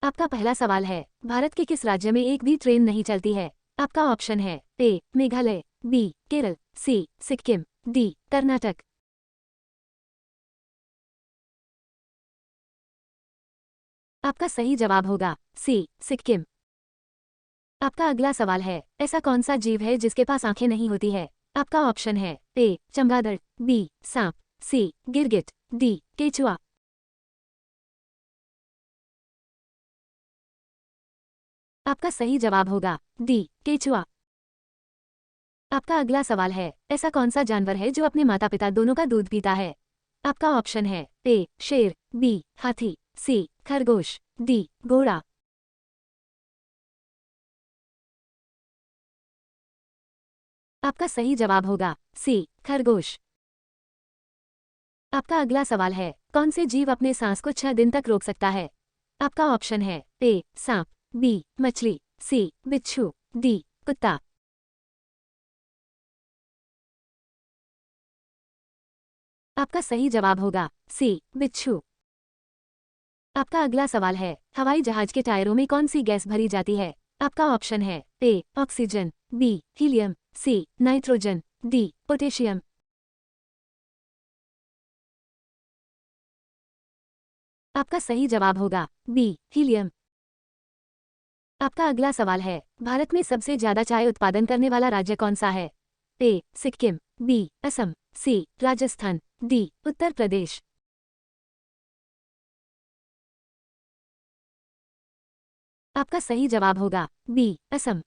आपका पहला सवाल है, भारत के किस राज्य में एक भी ट्रेन नहीं चलती है? आपका ऑप्शन है ए मेघालय, बी केरल, सी सिक्किम, डी कर्नाटक। आपका सही जवाब होगा सी सिक्किम। आपका अगला सवाल है, ऐसा कौन सा जीव है जिसके पास आंखें नहीं होती है? आपका ऑप्शन है ए चमगादड़, बी सांप, सी गिरगिट, डी केचुआ। आपका सही जवाब होगा डी केचुआ। आपका अगला सवाल है, ऐसा कौन सा जानवर है जो अपने माता पिता दोनों का दूध पीता है? आपका ऑप्शन है ए शेर, बी हाथी, सी खरगोश, डी घोड़ा। आपका सही जवाब होगा सी खरगोश। आपका अगला सवाल है, कौन से जीव अपने सांस को 6 दिन तक रोक सकता है? आपका ऑप्शन है ए सांप, बी मछली, सी बिच्छू, डी कुत्ता। आपका सही जवाब होगा सी बिच्छू। आपका अगला सवाल है, हवाई जहाज के टायरों में कौन सी गैस भरी जाती है? आपका ऑप्शन है A oxygen, B helium, C nitrogen, D potassium. आपका सही जवाब होगा बी हीलियम। आपका अगला सवाल है, भारत में सबसे ज्यादा चाय उत्पादन करने वाला राज्य कौन सा है? ए सिक्किम, बी असम, सी राजस्थान, डी उत्तर प्रदेश। आपका सही जवाब होगा बी असम।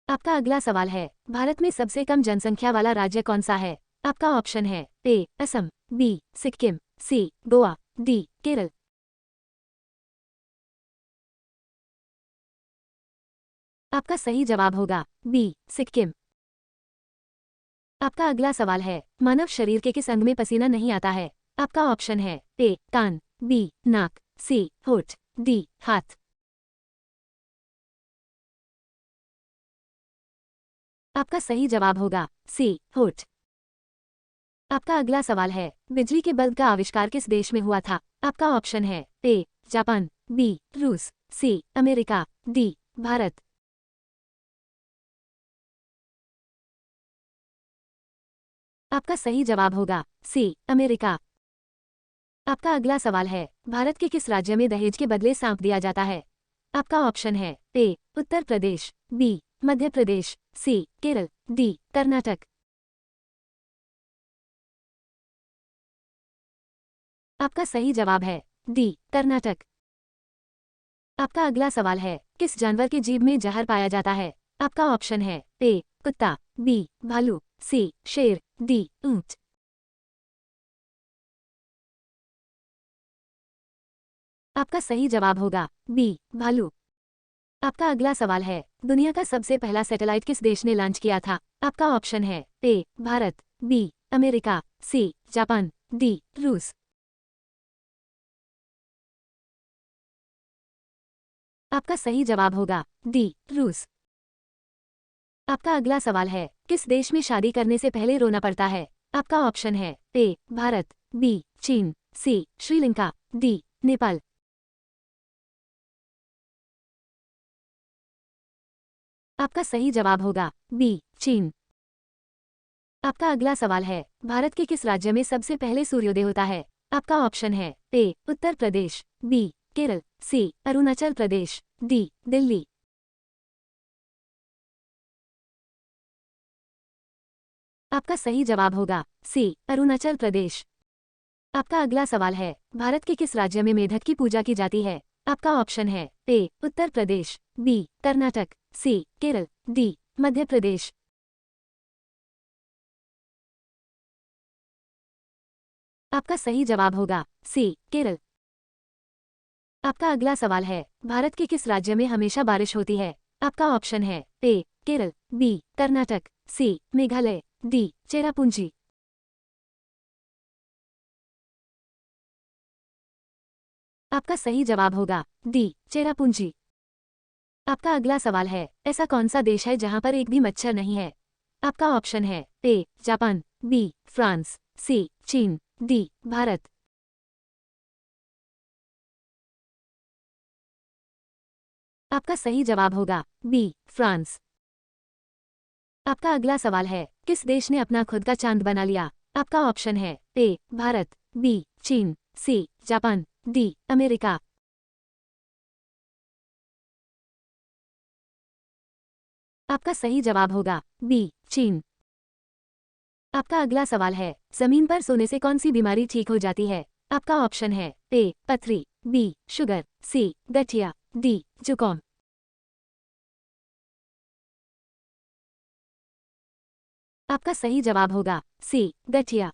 आपका अगला सवाल है, भारत में सबसे कम जनसंख्या वाला राज्य कौन सा है? आपका ऑप्शन है ए असम, बी सिक्किम, सी गोवा, डी केरल। आपका सही जवाब होगा बी सिक्किम। आपका अगला सवाल है, मानव शरीर के किस अंग में पसीना नहीं आता है? आपका ऑप्शन है ए कान, बी नाक, सी होठ, डी हाथ। आपका सही जवाब होगा सी होठ। आपका अगला सवाल है, बिजली के बल्ब का आविष्कार किस देश में हुआ था? आपका ऑप्शन है ए जापान, बी रूस, सी अमेरिका, डी भारत। आपका सही जवाब होगा सी अमेरिका। आपका अगला सवाल है, भारत के किस राज्य में दहेज के बदले सांप दिया जाता है? आपका ऑप्शन है ए उत्तर प्रदेश, बी मध्य प्रदेश, सी केरल, डी कर्नाटक। आपका सही जवाब है डी कर्नाटक। आपका अगला सवाल है, किस जानवर के जीभ में जहर पाया जाता है? आपका ऑप्शन है ए कुत्ता, बी भालू, सी शेर, डी ऊंट। आपका सही जवाब होगा बी भालू। आपका अगला सवाल है, दुनिया का सबसे पहला सैटेलाइट किस देश ने लॉन्च किया था? आपका ऑप्शन है A Bharat, B America, C Japan, D रूस। आपका सही जवाब होगा डी रूस। आपका अगला सवाल है, किस देश में शादी करने से पहले रोना पड़ता है? आपका ऑप्शन है ए भारत, बी चीन, सी श्रीलंका, डी नेपाल। आपका सही जवाब होगा बी चीन। आपका अगला सवाल है, भारत के किस राज्य में सबसे पहले सूर्योदय होता है? आपका ऑप्शन है ए उत्तर प्रदेश, बी केरल, सी अरुणाचल प्रदेश, डी दिल्ली। आपका सही जवाब होगा सी अरुणाचल प्रदेश। आपका अगला सवाल है, भारत के किस राज्य में मेढक की पूजा की जाती है? आपका ऑप्शन है ए उत्तर प्रदेश, बी कर्नाटक, सी केरल, डी मध्य प्रदेश। आपका सही जवाब होगा सी केरल। आपका अगला सवाल है, भारत के किस राज्य में हमेशा बारिश होती है? आपका ऑप्शन है ए केरल, बी कर्नाटक, सी मेघालय, डी चेरापूंजी। आपका सही जवाब होगा डी चेरापूंजी। आपका अगला सवाल है, ऐसा कौन सा देश है जहां पर एक भी मच्छर नहीं है? आपका ऑप्शन है ए जापान, बी फ्रांस, सी चीन, डी भारत। आपका सही जवाब होगा बी, फ्रांस। आपका अगला सवाल है, किस देश ने अपना खुद का चांद बना लिया? आपका ऑप्शन है ए, भारत, बी, चीन, सी, जापान, डी, अमेरिका। आपका सही जवाब होगा बी, चीन। आपका अगला सवाल है, जमीन पर सोने से कौन सी बीमारी ठीक हो जाती है? आपका ऑप्शन है ए, पथरी, बी, शुगर, सी, गठिया, डी, जुकाम। आपका सही जवाब होगा सी, गठिया।